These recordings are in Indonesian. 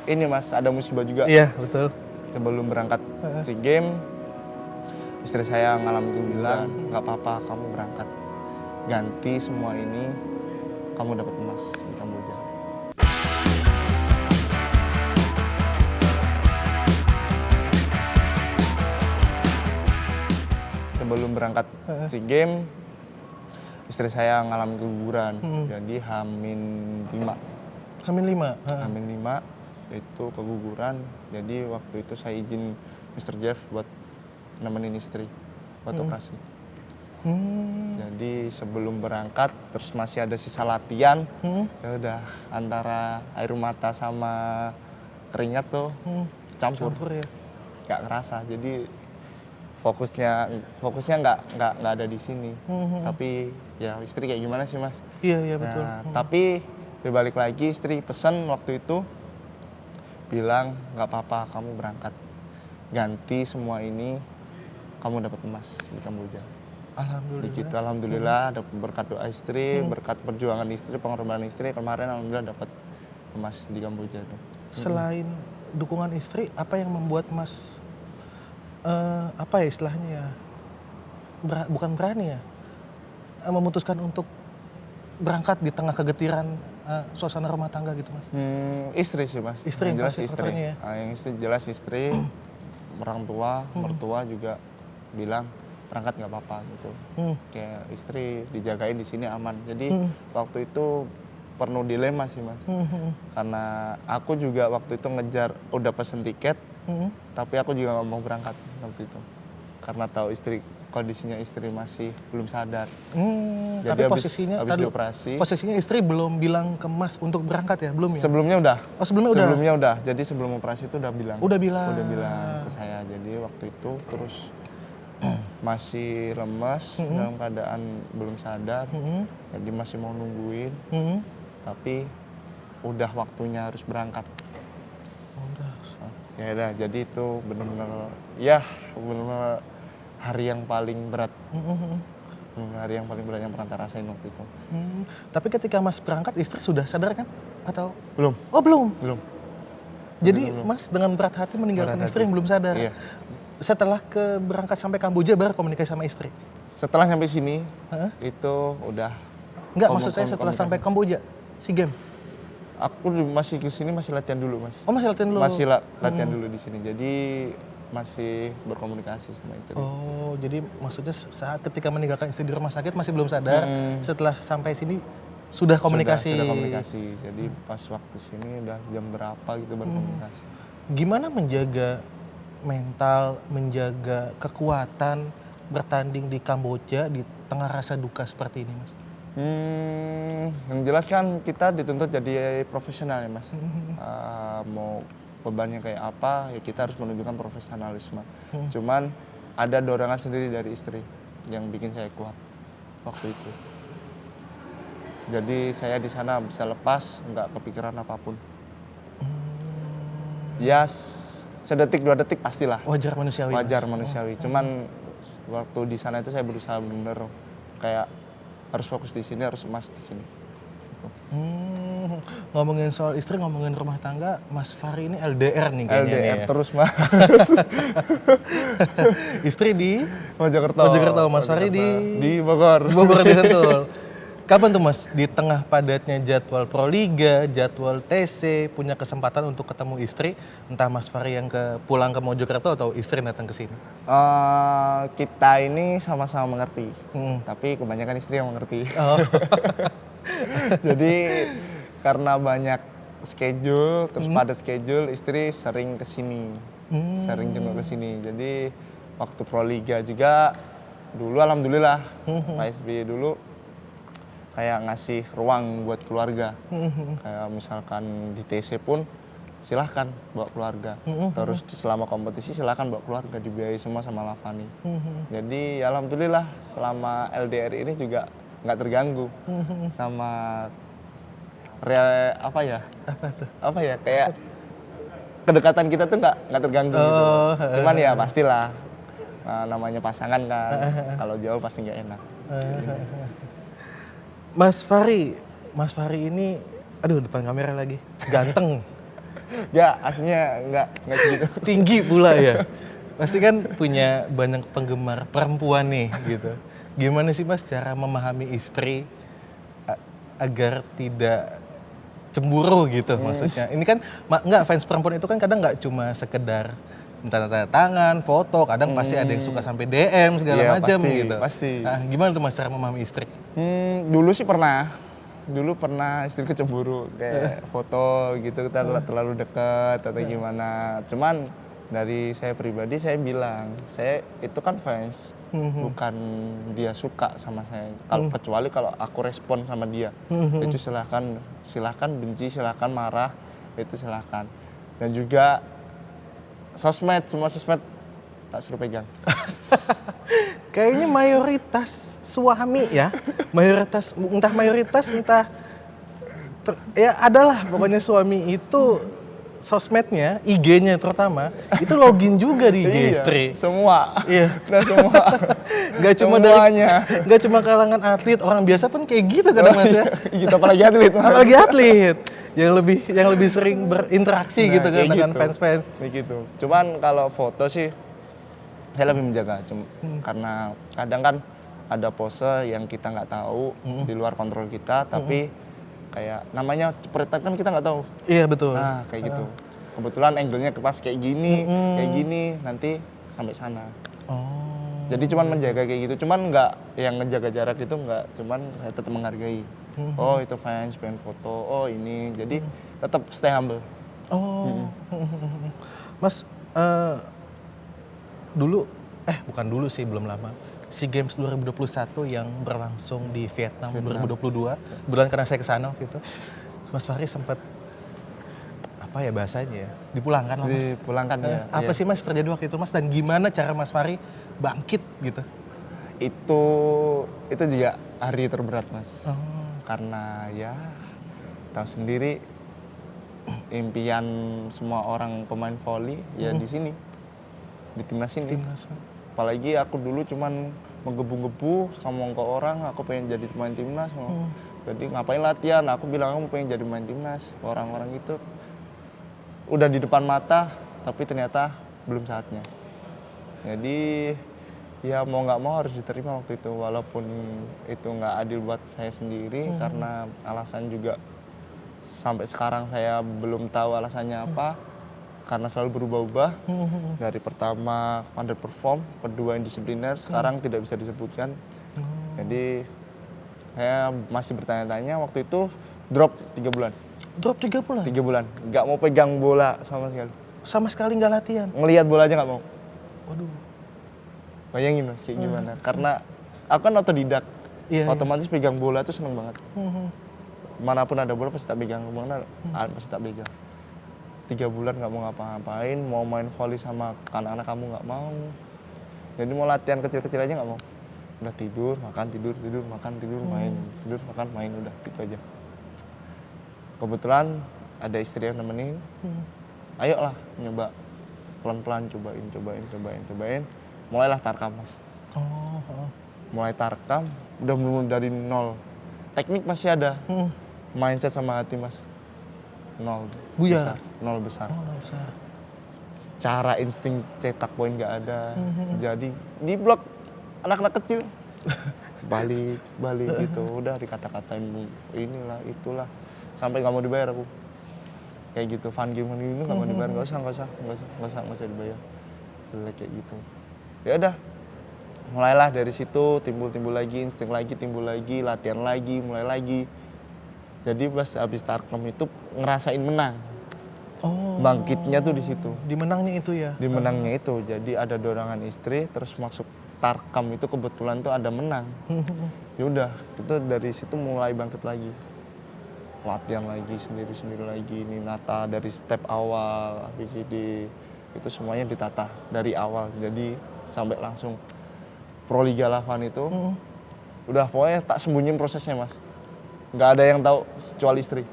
ini Mas, ada musibah juga. Iya, betul. Sebelum berangkat SEA Games, istri saya ngalamin keguguran. Nggak apa-apa, kamu berangkat. Ganti semua ini, kamu dapat emas di Kamboja. Sebelum berangkat SEA Games, istri saya ngalamin keguguran. Jadi H-5. H-5. Itu keguguran. Jadi waktu itu saya izin Mr. Jeff buat nemenin istri buat operasi. Jadi sebelum berangkat terus masih ada sisa latihan. Ya udah antara air mata sama keringat tuh campur ya. Nggak ngerasa. Jadi fokusnya nggak ada di sini. Tapi ya istri kayak gimana sih Mas? Iya betul. Nah, tapi berbalik lagi istri pesan waktu itu bilang nggak apa-apa kamu berangkat, ganti semua ini, kamu dapat emas di Kamboja. Alhamdulillah. Alhamdulillah dapat berkat doa istri, berkat perjuangan istri, pengorbanan istri, kemarin alhamdulillah dapat emas di Kamboja itu. Selain dukungan istri, apa yang membuat Mas apa ya istilahnya ya, bukan berani ya, memutuskan untuk berangkat di tengah kegetiran suasana rumah tangga gitu Mas? Istri sih Mas. Istri yang jelas istri. Ya? Yang jelas istri, orang tua, mertua juga bilang berangkat nggak apa-apa gitu. Kayak istri dijagain di sini aman. Jadi waktu itu penuh dilema sih Mas. Karena aku juga waktu itu ngejar udah pesen tiket, tapi aku juga nggak mau berangkat waktu itu. Karena tahu kondisinya istri masih belum sadar. Jadi tapi posisinya habis dioperasi. Posisinya istri belum bilang ke Mas untuk berangkat ya, belum ya? Sebelumnya udah. Oh, sebelumnya udah. Jadi sebelum operasi itu udah bilang. Udah bilang ke saya. Jadi waktu itu terus masih lemas dalam keadaan belum sadar. Jadi masih mau nungguin. Tapi udah waktunya harus berangkat. Ya udah, jadi itu benar-benar hari yang paling berat. Hari yang paling berat yang pernah saya rasain waktu itu. Tapi ketika Mas berangkat istri sudah sadar kan? Atau belum? Oh belum. Jadi belum. Mas dengan berat hati meninggalkan istri yang belum sadar. Iya. Setelah berangkat sampai Kamboja baru komunikasi sama istri. Setelah sampai sini itu udah. Enggak, maksud saya setelah sampai Kamboja SEA Games. Aku masih kesini masih latihan dulu Mas. Oh masih latihan dulu? Masih latihan dulu di sini. Jadi masih berkomunikasi sama istri. Oh, jadi maksudnya saat ketika meninggalkan istri di rumah sakit masih belum sadar. Setelah sampai sini sudah komunikasi? Sudah komunikasi. Jadi pas waktu sini udah jam berapa gitu berkomunikasi. Gimana menjaga mental, menjaga kekuatan bertanding di Kamboja di tengah rasa duka seperti ini Mas? Yang jelas kan kita dituntut jadi profesional ya Mas. Mau bebannya kayak apa ya kita harus menunjukkan profesionalisme. Cuman ada dorongan sendiri dari istri yang bikin saya kuat waktu itu. Jadi saya di sana bisa lepas, nggak kepikiran apapun. Ya sedetik 2 detik pastilah. Wajar manusiawi. Manusiawi. Cuman waktu di sana itu saya berusaha bener kayak harus fokus di sini, harus emas di sini. Gitu. Ngomongin soal istri, ngomongin rumah tangga, Mas Fahri ini LDR nih kayaknya. LDR ya. terus Mas. Istri di Mojokerto, Mas Fahri di Bogor. Di Sentul. Kapan tuh Mas di tengah padatnya jadwal Proliga, jadwal TC, punya kesempatan untuk ketemu istri, entah Mas Fahri yang pulang ke Mojokerto atau istri datang ke sini? Kita ini sama-sama mengerti, tapi kebanyakan istri yang mengerti. Jadi karena banyak schedule, terus padat schedule, istri sering kesini, sering jenguk kesini. Jadi waktu Proliga juga dulu alhamdulillah Pak SBY dulu kayak ngasih ruang buat keluarga. Kayak misalkan di TC pun silahkan bawa keluarga. Terus selama kompetisi silahkan bawa keluarga, dibiayai semua sama Lavani. Jadi alhamdulillah selama LDR ini juga nggak terganggu sama apa ya kayak kedekatan kita tuh nggak terganggu gitu. Cuman ya pastilah namanya pasangan kan kalau jauh pasti nggak enak. Mas Fahri ini, aduh depan kamera lagi, ganteng. Enggak, aslinya enggak segitu. Tinggi pula ya. Pasti kan punya banyak penggemar perempuan nih gitu. Gimana sih Mas cara memahami istri agar tidak cemburu gitu maksudnya. Ini kan enggak, fans perempuan itu kan kadang nggak cuma sekedar minta tanda tangan, foto, kadang pasti ada yang suka sampai DM segala Iya, macam pasti, gitu. pasti. Nah, gimana tuh Mas cara memahami istri? Dulu sih pernah. Dulu pernah istri cemburu kayak foto gitu kita terlalu dekat atau gimana. Cuman dari saya pribadi saya bilang, saya itu kan fans, bukan dia suka sama saya. Kalau kecuali kalau aku respon sama dia, itu silahkan benci, silahkan marah, itu silahkan. Dan juga sosmed, semua sosmed tak suruh pegang. Kayaknya mayoritas suami ya, mayoritas entah ya adalah pokoknya suami itu sosmednya, IG-nya terutama itu login juga di IG Iya, istri. semua. Iya. Nah semua. Gak cuma Semuanya. gak cuma kalangan atlet, orang biasa pun kayak gitu kadang Mas ya. Gitu apalagi atlet. Apalagi atlet yang lebih sering berinteraksi Nah, gitu kan kayak dengan gitu. fans-fans. Kayak gitu. Cuman kalau foto sih saya lebih menjaga, karena kadang kan ada pose yang kita nggak tahu di luar kontrol kita, tapi kayak namanya cepretan kan kita nggak tahu. Iya betul. Nah kayak gitu. Kebetulan angle-nya pas kayak gini, nanti sampai sana. Oh. Jadi cuman menjaga kayak gitu, cuman nggak yang ngejaga jarak itu nggak, cuman saya tetap menghargai. Oh itu fans, pengen foto, oh ini, jadi tetap stay humble. Oh. Mas bukan dulu sih, belum lama. SEA Games 2021 yang berlangsung di Vietnam 2022. Kebetulan karena saya kesana gitu. Mas Fahri sempat apa ya bahasanya ya? Dipulangkan lah Mas. Dipulangkan ya. Apa sih Mas terjadi waktu itu Mas, dan gimana cara Mas Fahri bangkit gitu? Itu juga hari terberat Mas. Karena ya tahu sendiri impian semua orang pemain voli ya di sini, di timnas ini. Apalagi aku dulu cuman menggebu-gebu ngomong ke orang aku pengen jadi pemain timnas. Jadi ngapain latihan, aku bilang aku pengen jadi pemain timnas. Orang-orang itu udah di depan mata tapi ternyata belum saatnya. Jadi ya mau nggak mau harus diterima waktu itu, walaupun itu nggak adil buat saya sendiri karena alasan juga sampai sekarang saya belum tahu alasannya apa. Karena selalu berubah-ubah, dari pertama underperform, kedua indisipliner, sekarang tidak bisa disebutkan. Jadi saya masih bertanya-tanya, waktu itu drop 3 bulan. Drop 3 bulan? 3 bulan, nggak mau pegang bola sama sekali. Sama sekali nggak latihan? Ngelihat bola aja nggak mau. Waduh. Bayangin Mas, kayak gimana. Karena aku kan otodidak, otomatis pegang bola tuh seneng banget. Manapun ada bola pasti tak pegang, pasti tak pegang. 3 bulan nggak mau ngapa-ngapain, mau main volley sama anak-anak kamu nggak mau. Jadi mau latihan kecil-kecil aja nggak mau. Udah tidur, makan, tidur, makan, tidur, main. Tidur, makan, main, udah gitu aja. Kebetulan ada istri yang nemenin. Ayolah nyoba, pelan-pelan cobain. Mulailah tarkam Mas. Mulai tarkam, udah bener-bener dari nol. Teknik masih ada, mindset sama hati Mas. Nol besar. Nol besar. Cara insting cetak poin nggak ada. Jadi di blok anak-anak kecil balik gitu, udah dikata-katain inilah itulah sampai nggak mau dibayar aku. Kayak gitu, fun game itu nggak mau dibayar, nggak usah dibayar. Jelek kayak gitu. Ya udah, mulailah dari situ timbul lagi insting lagi, timbul lagi latihan lagi, mulai lagi. Jadi pas habis tarkam itu ngerasain menang. Bangkitnya tuh di situ. Di menangnya itu ya? Di menangnya itu. Jadi ada dorongan istri, terus masuk tarkam itu kebetulan tuh ada menang. Ya udah, itu dari situ mulai bangkit lagi. Latihan lagi sendiri lagi. Ini nata dari step awal, ABCD itu semuanya ditata dari awal. Jadi sampai langsung Pro Liga Lavan itu. Udah pokoknya tak sembunyiin prosesnya Mas. Nggak ada yang tahu kecuali istri.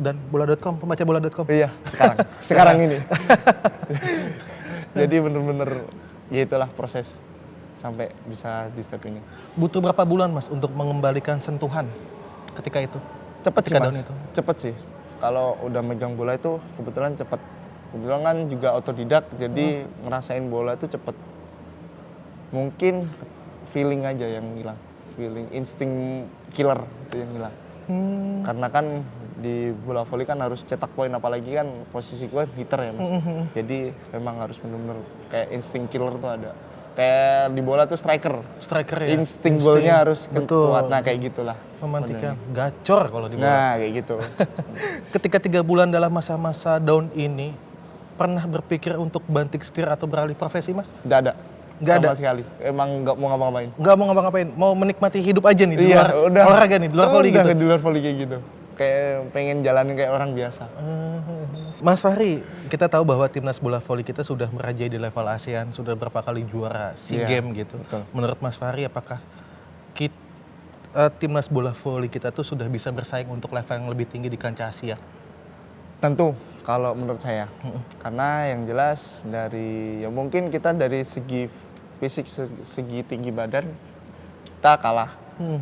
Dan bola.com, pembaca bola.com? Iya, sekarang ini. Jadi bener-bener ya itulah proses sampai bisa di step ini. Butuh berapa bulan Mas untuk mengembalikan sentuhan ketika itu? Cepet sih Mas, itu? cepet sih. kalau udah megang bola itu kebetulan cepet. Kebetulan kan juga otodidak, jadi ngerasain bola itu cepet. Mungkin feeling aja yang hilang, feeling insting killer itu yang hilang. Karena kan di bola voli kan harus cetak poin, apalagi kan posisi gue hitter ya mas. Jadi memang harus benar-benar kayak insting killer tuh ada. Kayak di bola tuh striker ya. insting golnya harus betul. kuat, nah kayak gitulah. Memantikan, gacor kalau di bola. Nah kayak gitu. Ketika 3 bulan dalam masa-masa down ini, pernah berpikir untuk banting setir atau beralih profesi mas? Nggak ada. Nggak sama ada? sekali. Emang nggak mau ngapa-ngapain. Nggak mau ngapa-ngapain, mau menikmati hidup aja nih di Iya, luar udah. olahraga nih, di luar voli gitu. Di luar voli kayak gitu. Kayak pengen jalanin kayak orang biasa. Mas Fahri, kita tahu bahwa timnas bola voli kita sudah merajai di level ASEAN, sudah berapa kali juara SEA Iya, Games gitu. betul. Menurut Mas Fahri, apakah timnas bola voli kita tuh sudah bisa bersaing untuk level yang lebih tinggi di kancah Asia? Tentu kalau menurut saya. Karena yang jelas dari ya mungkin kita dari segi fisik, segi tinggi badan kita kalah.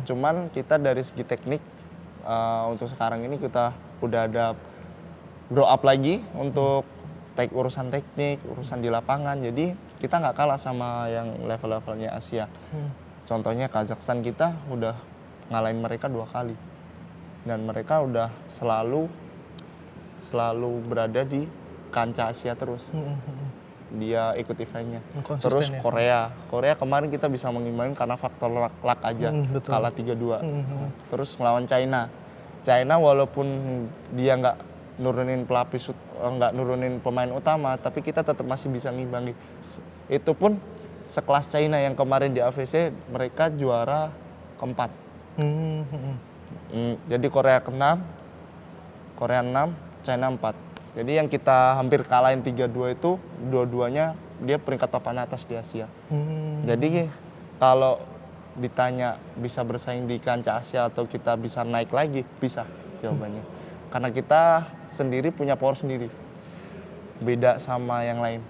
Cuman kita dari segi teknik untuk sekarang ini kita udah ada grow up lagi untuk urusan teknik, urusan di lapangan. Jadi kita nggak kalah sama yang level-levelnya Asia. Contohnya Kazakhstan kita udah ngalahin mereka 2 kali. Dan mereka udah selalu berada di kancah Asia terus. Dia ikut eventnya. Konsisten Terus ya. Korea kemarin kita bisa mengimbangi karena faktor luck aja. Betul. Kalah 3-2. Terus melawan China walaupun dia nggak nurunin pelapis, nggak nurunin pemain utama, tapi kita tetap masih bisa ngimbangi. Itu pun sekelas China yang kemarin di AVC mereka juara keempat. Jadi Korea ke-6, Korea 6, China 4. Jadi yang kita hampir kalahin 3-2 itu dua-duanya dia peringkat papan atas di Asia. Jadi kalau ditanya bisa bersaing di kancah Asia atau kita bisa naik lagi, bisa jawabannya. Karena kita sendiri punya power sendiri. Beda sama yang lain.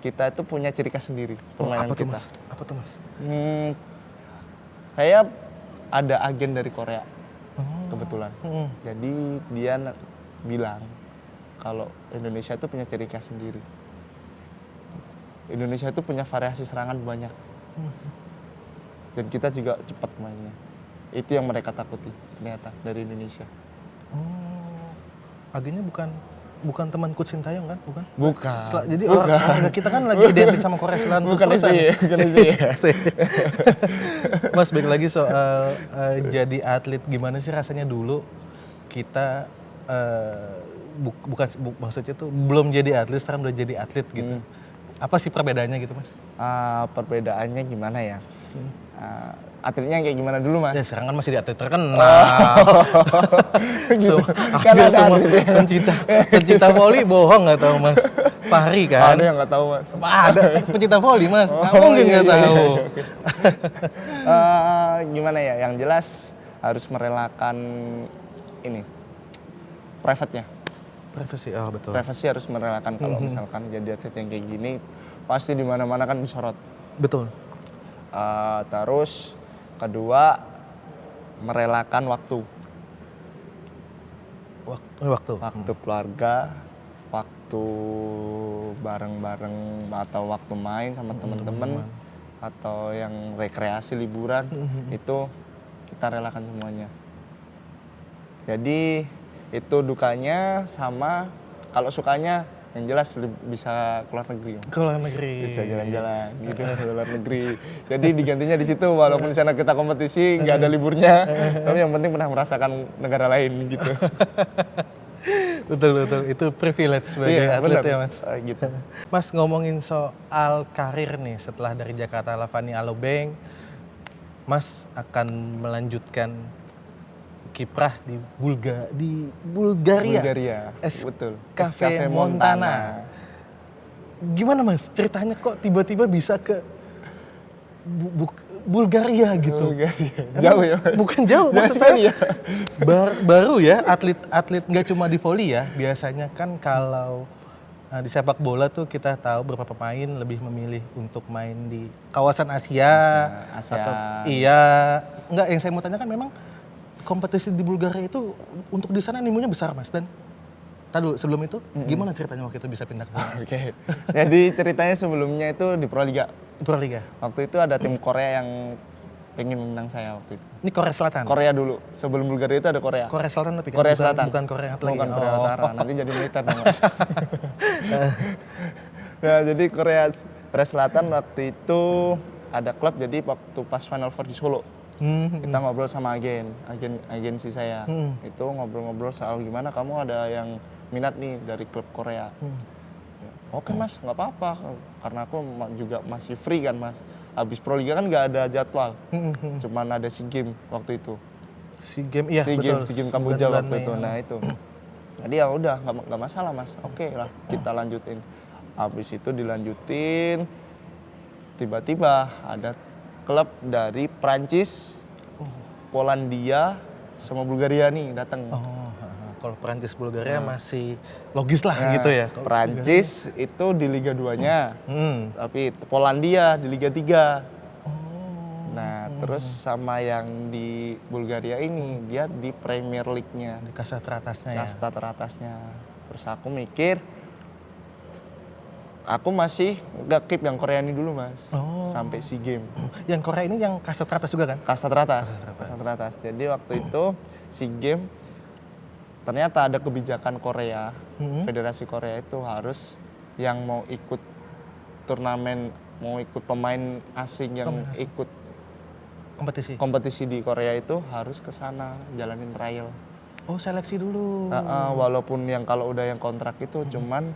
Kita itu punya ciri khas sendiri permainan apa tuh, kita. Mas? Apa tuh Mas? Saya ada agen dari Korea kebetulan. Jadi dia bilang kalau Indonesia itu punya ciri khas sendiri. Indonesia itu punya variasi serangan banyak. Dan kita juga cepat mainnya. Itu yang mereka takuti ternyata dari Indonesia. Agennya bukan teman Coach Sintayong kan? Bukan? Bukan. Jadi olahraga kita kan lagi identik sama Korea Selatan Bukan terus-terusan. bukan itu ya. Mas, balik lagi soal jadi atlet, gimana sih rasanya dulu kita maksudnya tuh belum jadi atlet, sekarang udah jadi atlet gitu. Apa sih perbedaannya gitu Mas? Perbedaannya gimana ya? Atletnya kayak gimana dulu Mas? Ya sekarang kan masih di atlet terkenal. Kan ada Semua atlet ya. pencinta voli bohong nggak tahu Mas Fahri kan? Ada yang nggak tahu Mas. Ada pencinta voli Mas, nggak mungkin iya, nggak iya, tahu. Gimana ya? Yang jelas harus merelakan ini private-nya. Privasi, betul. Privasi harus merelakan kalau misalkan jadi atlet yang kayak gini pasti di mana-mana kan disorot. Betul. Terus kedua merelakan waktu keluarga, waktu bareng-bareng atau waktu main sama teman-teman atau yang rekreasi liburan itu kita relakan semuanya. Jadi itu dukanya, sama kalau sukanya yang jelas bisa keluar negeri. Keluar negeri. Bisa jalan-jalan gitu ke luar negeri. Jadi digantinya di situ, walaupun di sana kita kompetisi nggak ada liburnya, tapi yang penting pernah merasakan negara lain gitu. Betul, itu privilege sebagai atlet ya Mas. Gitu. Mas, ngomongin soal karir nih, setelah dari Jakarta Lavani Alobank, Mas akan melanjutkan kiprah di Bulgaria. Betul. Cafe Montana. Gimana Mas ceritanya kok tiba-tiba bisa ke Bulgaria gitu? Bulgaria. Jauh ya Mas? Bukan jauh, maksud saya baru ya atlet nggak cuma di voli ya. Biasanya kan kalau di sepak bola tuh kita tahu beberapa pemain lebih memilih untuk main di kawasan Asia. Asia. Atau iya, enggak, yang saya mau tanyakan memang kompetisi di Bulgaria itu untuk di sana animonya besar Mas, dan tadi dulu sebelum itu gimana ceritanya waktu itu bisa pindah ke sana? Oke. Jadi ceritanya sebelumnya itu di Proliga. Proliga. Waktu itu ada tim Korea yang pengen menang saya waktu itu. Ini Korea Selatan. Korea dulu. Sebelum Bulgaria itu ada Korea. Korea Selatan tapi kan? Korea Selatan. Bukan Korea lagi. Bukan Korea Utara. Nanti jadi militer dong, Mas. Nah, jadi Korea Selatan waktu itu ada klub, jadi waktu pas Final Four di Solo. Kita ngobrol sama agensi saya. Itu ngobrol-ngobrol soal gimana kamu ada yang minat nih dari klub Korea. Oke Mas, nggak apa-apa, karena aku juga masih free kan Mas. Habis Proliga kan nggak ada jadwal, cuman ada SEA Games waktu itu. SEA Games, iya betul. SEA Games Kamboja waktu itu, Mei. nah itu. Jadi ya udah nggak masalah Mas, oke lah kita lanjutin. Habis itu dilanjutin, tiba-tiba ada klub dari Prancis, Polandia, sama Bulgaria nih datang. Kalau Prancis Bulgaria masih logis lah Nah, gitu ya. Prancis itu di Liga 2-nya, tapi Polandia di Liga 3. Nah, terus sama yang di Bulgaria ini, dia di Premier League-nya, Di kasta teratasnya ya. kasta teratasnya. Terus aku mikir, aku masih nggak keep yang Korea ini dulu Mas, sampai SEA Games. Yang Korea ini yang kasta teratas juga kan? Kasta teratas. Jadi waktu itu SEA Games, ternyata ada kebijakan Korea, Federasi Korea itu harus yang mau ikut turnamen, mau ikut pemain asing yang ikut kompetisi di Korea itu harus ke sana jalanin trial. Oh, seleksi dulu. Walaupun yang kalau udah yang kontrak itu cuman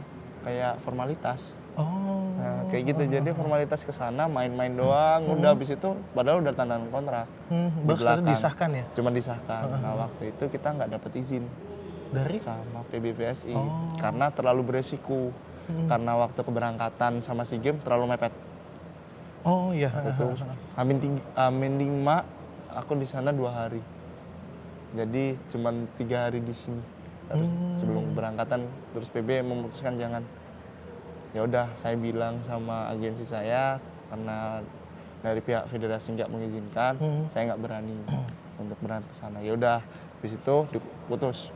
kayak formalitas. Nah, kayak gitu. Jadi formalitas ke sana main-main doang, udah habis itu padahal udah tanda kontrak. Di Baru belakang. disahkan ya? Cuma disahkan. Nah, waktu itu kita nggak dapat izin Dari? sama PBVSI karena terlalu beresiko. Karena waktu keberangkatan sama SEA Games terlalu mepet. Oh iya. Itu Amin 5 aku di sana 2 hari. Jadi cuman 3 hari di sini. Terus sebelum keberangkatan, terus PB memutuskan jangan. Ya udah, saya bilang sama agensi saya karena dari pihak federasi nggak mengizinkan, saya nggak berani untuk berangkat ke sana. Ya udah, habis itu diputus.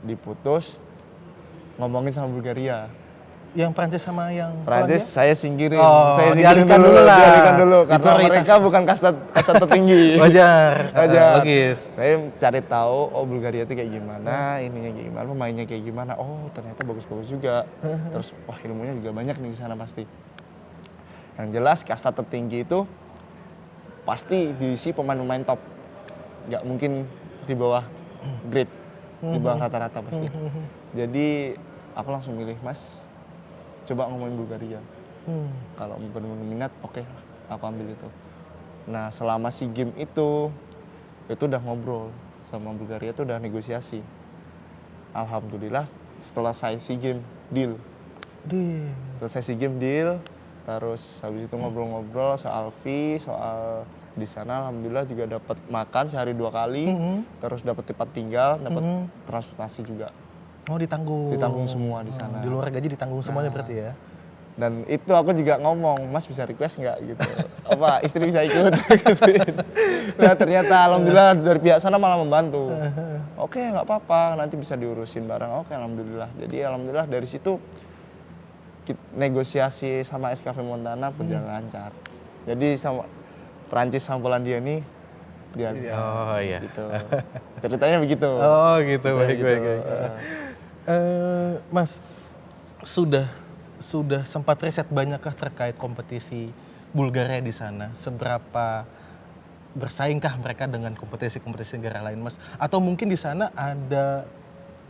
Diputus, ngomongin sama Bulgaria. Yang Prancis sama yang Prancis saya singkirin. Oh, Saya dialihkan dulu lah. Dialihkan dulu karena Diprioritas. mereka bukan kasta tertinggi. Wajar. Wajar. Logis. Saya cari tahu Bulgaria itu kayak gimana, ininya kayak gimana, pemainnya kayak gimana. Oh, ternyata bagus-bagus juga. Terus wah, ilmunya juga banyak nih di sana pasti. Yang jelas kasta tertinggi itu pasti diisi pemain-pemain top. Nggak mungkin di bawah grade, di bawah rata-rata pasti. Jadi aku langsung milih, Mas, coba ngomongin Bulgaria. Kalau benar-benar minat, oke, aku ambil itu. Nah, selama SEA Games itu udah ngobrol sama Bulgaria, itu udah negosiasi. Alhamdulillah setelah saya SEA Games deal. Selesai SEA Games deal, terus habis itu ngobrol-ngobrol soal fee, soal di sana alhamdulillah juga dapat makan sehari 2 kali, terus dapat tempat tinggal, dapat transportasi juga. Oh, ditanggung. Ditanggung semua di sana. Di luar gaji ditanggung semuanya berarti ya. Dan itu aku juga ngomong, Mas bisa request nggak gitu. Apa istri bisa ikut? Nah, ternyata alhamdulillah dari pihak sana malah membantu. Oke, nggak apa-apa, nanti bisa diurusin bareng. Oke, alhamdulillah. Jadi alhamdulillah dari situ negosiasi sama SKV Montana berjalan lancar. Jadi sama Prancis sama Polandia ini dia. Oh iya. Gitu. Ceritanya begitu. Oh gitu, baik. Gitu. Mas, sudah sempat riset banyakkah terkait kompetisi Bulgaria di sana? Seberapa bersaingkah mereka dengan kompetisi-kompetisi negara lain, Mas? Atau mungkin di sana ada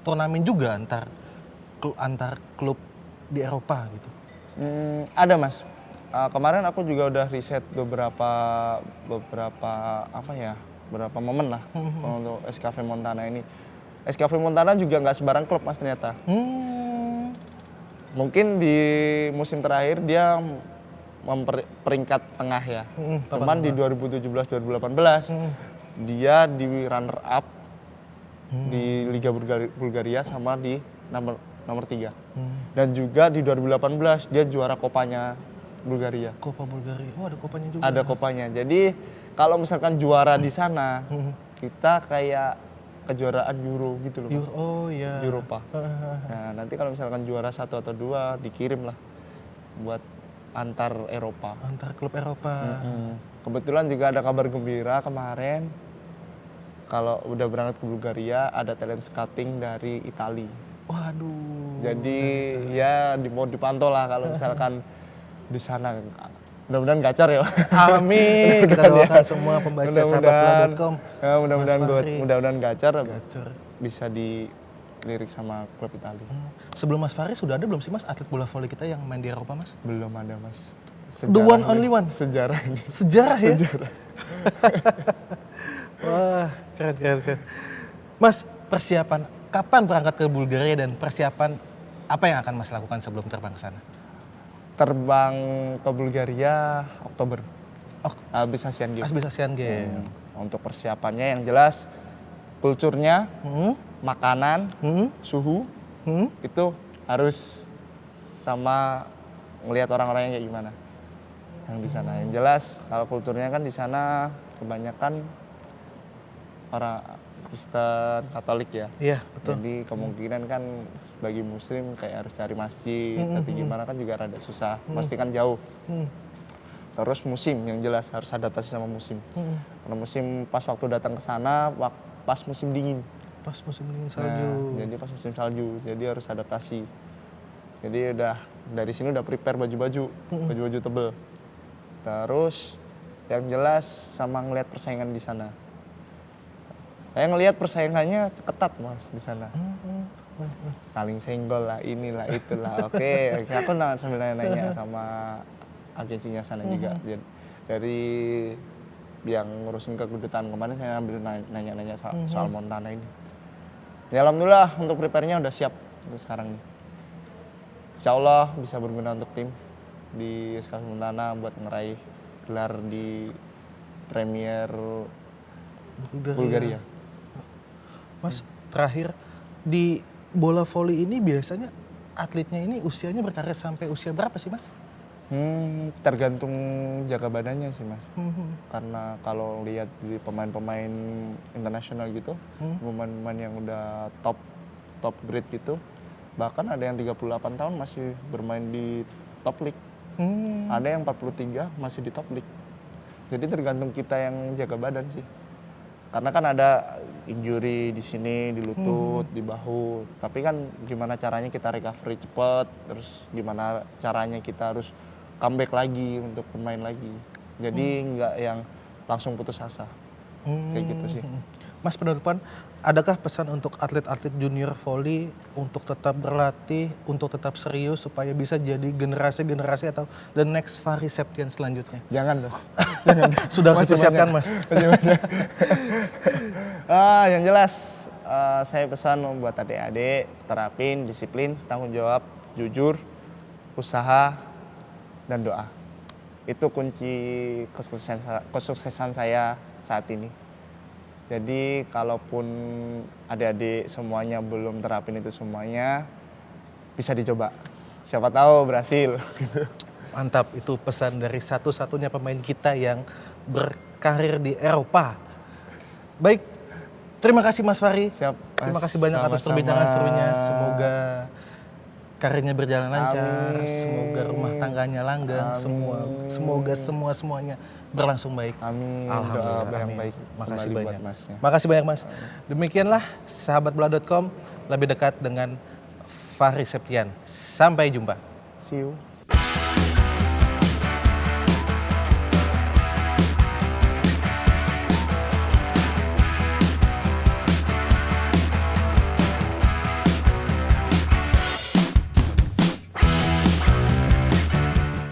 turnamen juga antar klub di Eropa gitu? Ada, Mas. Kemarin aku juga udah riset beberapa momen lah untuk SKV Montana ini. SKV Montana juga nggak sembarang klub, Mas, ternyata. Mungkin di musim terakhir dia peringkat tengah ya. Cuman di 2017-2018 dia di runner up di Liga Bulgaria sama di nomor 3. Dan juga di 2018 dia juara kopanya Bulgaria. Copa Bulgaria. Oh, ada kopanya juga. Ada kopanya. Jadi kalau misalkan juara di sana kita kayak kejuaraan Euro gitu loh, Mas. Oh iya. Eropa. Nah, nanti kalau misalkan juara 1 atau 2 dikirim lah buat antar Eropa. Antar klub Eropa. Kebetulan juga ada kabar gembira kemarin. Kalau udah berangkat ke Bulgaria ada talent scouting dari Italia. Waduh. Jadi ya mau dipantau lah kalau misalkan di sana. Mudah-mudahan gacor ya. Amin. Kita doakan semua pembaca sahabatbola.com. Ya, mudah-mudahan gacor. Gacor. Bisa dilirik sama klub Italia. Sebelum Mas Fahri sudah ada belum sih Mas atlet bola voli kita yang main di Eropa Mas? Belum ada, Mas. The one only one? Sejarah ini. Sejarah ya? Sejarah. Wah, keren. Mas, persiapan kapan berangkat ke Bulgaria dan persiapan apa yang akan Mas lakukan sebelum terbang ke sana? Terbang ke Bulgaria Oktober. Habis Asian Games. Habis Asian Games. Untuk persiapannya yang jelas kulturnya, makanan, suhu itu harus sama ngelihat orang-orangnya kayak gimana yang di sana. Yang jelas kalau kulturnya kan di sana kebanyakan orang Kristen, Katolik ya. Iya, betul. Jadi kemungkinan kan bagi Muslim kayak harus cari masjid atau gimana kan juga rada susah. Pasti kan jauh. Terus musim yang jelas harus adaptasi sama musim. Karena musim pas waktu datang ke sana pas musim dingin. Pas musim dingin salju. Nah, jadi pas musim salju. Jadi harus adaptasi. Jadi udah dari sini udah prepare baju-baju tebel. Terus yang jelas sama ngelihat persaingan di sana. Saya ngelihat persaingannya ketat Mas di sana. Saling senggol lah, inilah itulah. Oke, aku sambil nanya-nanya sama agensinya sana juga. Dari yang ngurusin kedutaan kemarin saya ambil nanya-nanya soal Montana ini. Ya alhamdulillah untuk prepare-nya udah siap untuk sekarang nih. Insya Allah bisa berguna untuk tim di SKS Montana buat ngeraih gelar di Premier Bulgaria. Mas, terakhir di bola voli ini biasanya atletnya ini usianya berkarir sampai usia berapa sih Mas? Tergantung jaga badannya sih Mas. Karena kalau lihat di pemain-pemain internasional gitu, pemain-pemain yang udah top grade gitu, bahkan ada yang 38 tahun masih bermain di top league. Ada yang 43 masih di top league. Jadi tergantung kita yang jaga badan sih. Karena kan ada injury di sini, di lutut, di bahu. Tapi kan gimana caranya kita recovery cepat, terus gimana caranya kita harus comeback lagi untuk bermain lagi. Jadi nggak yang langsung putus asa. Kayak gitu sih. Mas penutupan, adakah pesan untuk atlet-atlet junior volley untuk tetap berlatih, untuk tetap serius supaya bisa jadi generasi-generasi atau the next Fahri Septian selanjutnya? Jangan dong. Sudah dipersiapkan Mas. Yang jelas saya pesan buat adik-adik terapin disiplin, tanggung jawab, jujur, usaha, dan doa. Itu kunci kesuksesan saya saat ini. Jadi kalaupun adik-adik semuanya belum terapin itu semuanya, bisa dicoba. Siapa tahu berhasil. Mantap, itu pesan dari satu-satunya pemain kita yang berkarir di Eropa. Baik, terima kasih Mas Fahri. Siap. Terima kasih banyak atas perbincangan serunya. Semoga karirnya berjalan lancar, semoga rumah tangganya langgeng, semoga semuanya berlangsung baik. Amin. Alhamdulillah. Amin. Baik. Makasih banyak. Masnya. Makasih banyak Mas. Demikianlah sahabatbola.com lebih dekat dengan Fahri Septian. Sampai jumpa. See you.